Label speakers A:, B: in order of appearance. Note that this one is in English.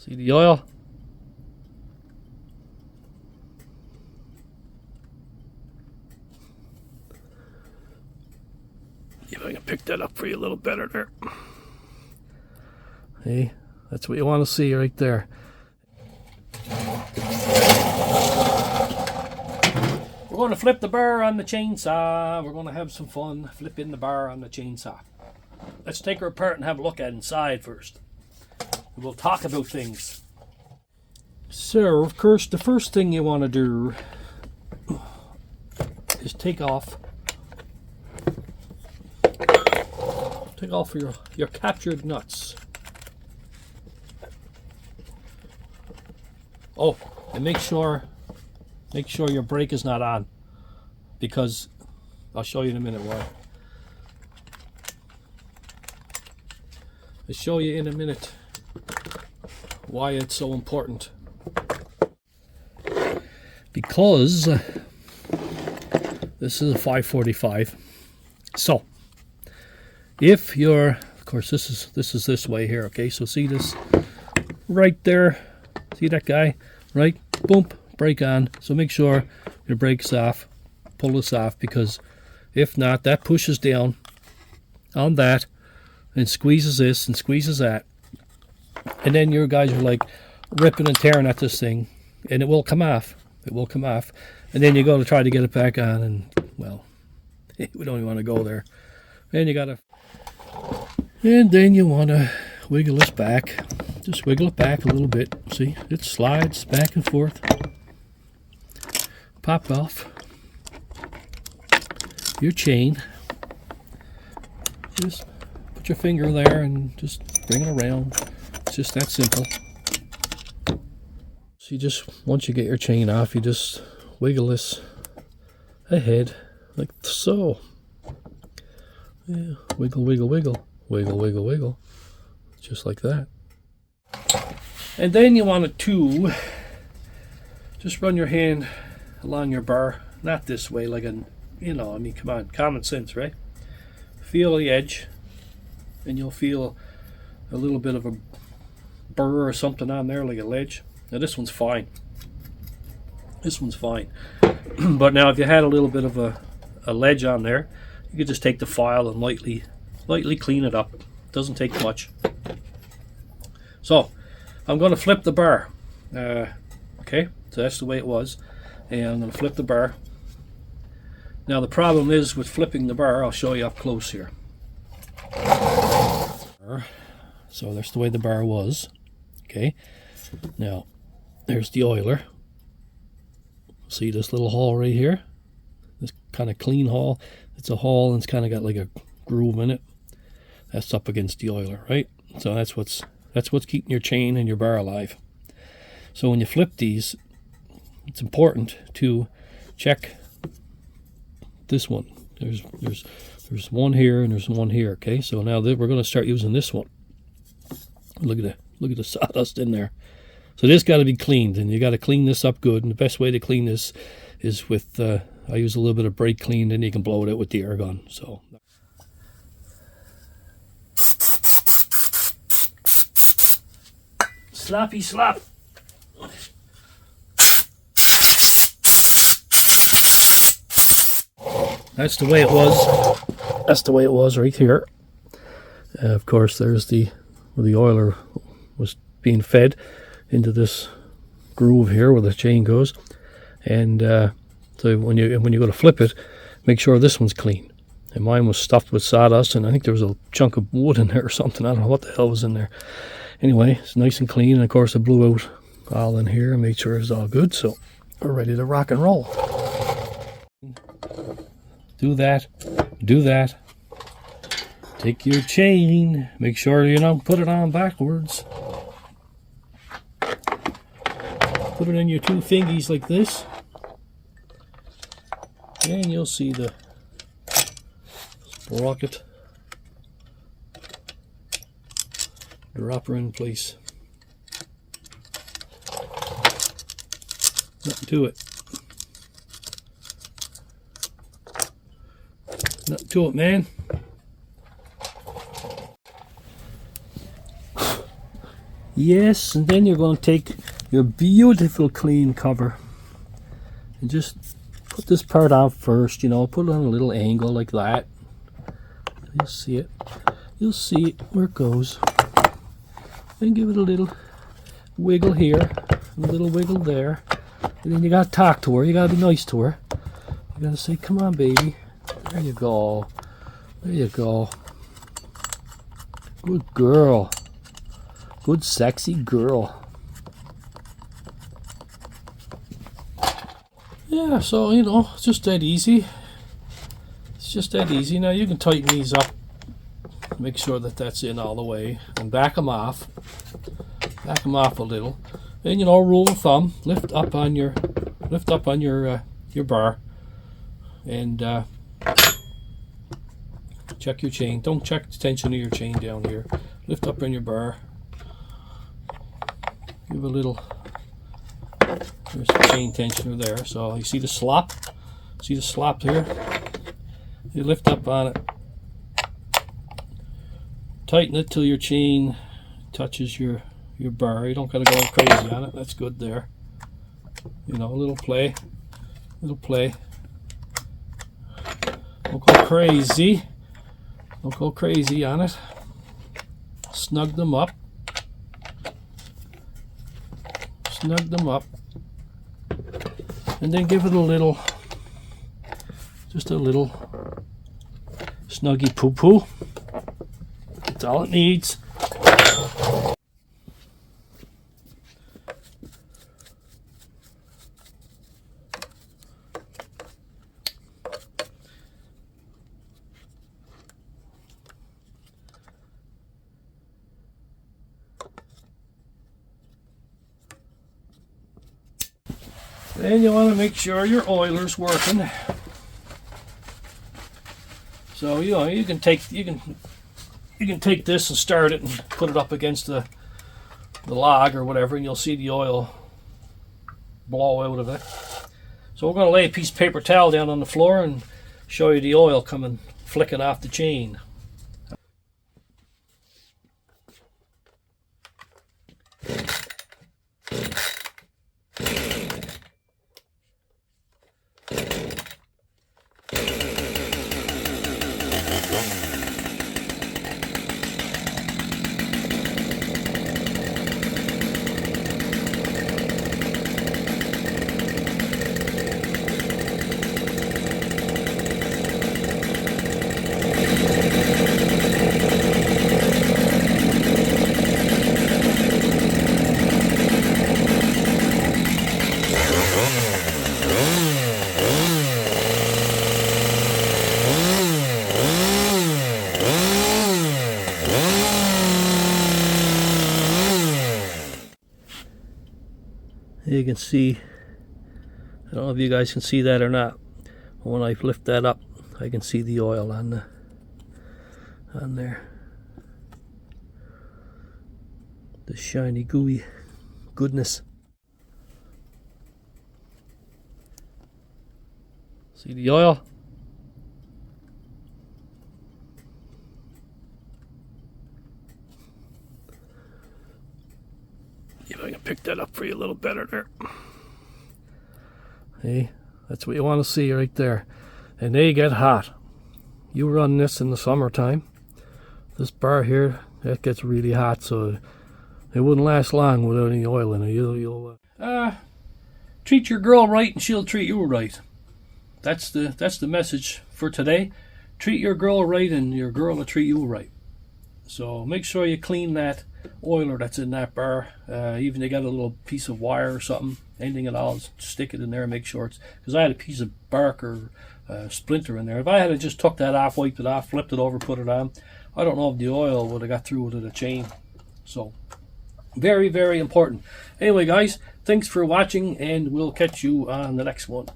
A: See the oil? See if I can pick that up for you a little better there. Hey, that's what you want to see right there. We're going to flip the bar on the chainsaw. We're going to have some fun flipping the bar on the chainsaw. Let's take her apart and have a look at inside first. We'll talk about things. So, of course, the first thing you want to do is take off your captured nuts. Oh, and make sure your brake is not on, because I'll show you in a minute why. I'll show you in a minute why it's so important. Because this is a 545. So if you're, of course, this is this way here, okay? So see this right there? See that guy? Right? Boom, brake on. So make sure your brake's off. Pull this off, because if not, that pushes down on that and squeezes this and squeezes that. And then your guys are like ripping and tearing at this thing, and it will come off. It will come off. And then you go to try to get it back on, and, well, we don't even want to go there. And you gotta, and then you want to wiggle this back. Just wiggle it back a little bit. See, it slides back and forth. Pop off your chain. Just put your finger there and just bring it around. It's just that simple. So you just, once you get your chain off, you just wiggle this ahead like so. Yeah, wiggle, wiggle, wiggle, wiggle, wiggle, wiggle, just like that. And then you want to just run your hand along your bar, not this way, like a, you know, I mean, come on, common sense, right? Feel the edge, and you'll feel a little bit of a burr or something on there, like a ledge. Now this one's fine. This one's fine. But now if you had a little bit of a ledge on there, you could just take the file and lightly clean it up. Doesn't take much. So I'm going to flip the bar. Okay, so that's the way it was. And I'm going to flip the bar. Now the problem is with flipping the bar, I'll show you up close here. So that's the way the bar was. Okay, now there's the oiler. See this little hole right here? This kind of clean hole. It's a hole, and it's kind of got like a groove in it. That's up against the oiler, right? So that's what's keeping your chain and your bar alive. So when you flip these, it's important to check this one. There's one here and there's one here. Okay, so now we're going to start using this one. Look at the sawdust in there. So this got to be cleaned, and you got to clean this up good. And the best way to clean this is with I use a little bit of brake clean, then you can blow it out with the air gun. So sloppy slop. That's the way it was. That's the way it was right here. Of course, there's where the oiler was being fed into this groove here where the chain goes. And so when you go to flip it, make sure this one's clean. And mine was stuffed with sawdust, and I think there was a chunk of wood in there or something. I don't know what the hell was in there. Anyway, it's nice and clean, and of course I blew out all in here and made sure it's all good. So we're ready to rock and roll. Do that. Do that. Take your chain. Make sure you don't put it on backwards. Put it in your two fingies like this. And you'll see the sprocket drop her in place. Nothing to it. Nothing to it, man. Yes, and then you're going to take your beautiful clean cover and just put this part out first, you know, put it on a little angle like that. You'll see it. You'll see where it goes. And give it a little wiggle here, and a little wiggle there. And then you got to talk to her. You got to be nice to her. You got to say, come on, baby. There you go. There you go. Good girl. Good sexy girl. Yeah, so, you know, it's just that easy. It's just that easy. Now you can tighten these up. Make sure that that's in all the way. And back them off. Back them off a little. And, you know, rule of thumb. Lift up on your bar. And check your chain. Don't check the tension of your chain down here. Lift up on your bar. Give a little, there's the chain tensioner there. So you see the slop? See the slop here? You lift up on it. Tighten it till your chain touches your bar. You don't gotta go crazy on it. That's good there. You know, a little play. Little play. Don't go crazy. Don't go crazy on it. Snug them up. Snug them up. And then give it a little, just a little snuggy poo-poo. That's all it needs. Then you want to make sure your oiler's working. So you know you can take this and start it and put it up against the log or whatever, and you'll see the oil blow out of it. So we're going to lay a piece of paper towel down on the floor and show you the oil coming flicking off the chain. You can see, I don't know if you guys can see that or not, but when I lift that up I can see the oil on there, the shiny gooey goodness. See the oil? See if I can pick that up for you a little better there. Hey, that's what you want to see right there. And they get hot. You run this in the summertime. This bar here, that gets really hot, so it wouldn't last long without any oil in it. You'll treat your girl right and she'll treat you right. That's the message for today. Treat your girl right and your girl will treat you right. So make sure you clean that oiler that's in that bar. Even you got a little piece of wire or something, anything at all, stick it in there and make sure it's, because I had a piece of bark or splinter in there. If I had just took that off, wiped it off, flipped it over, put it on, I don't know if the oil would have got through to the chain. So very, very important. Anyway guys, thanks for watching and we'll catch you on the next one.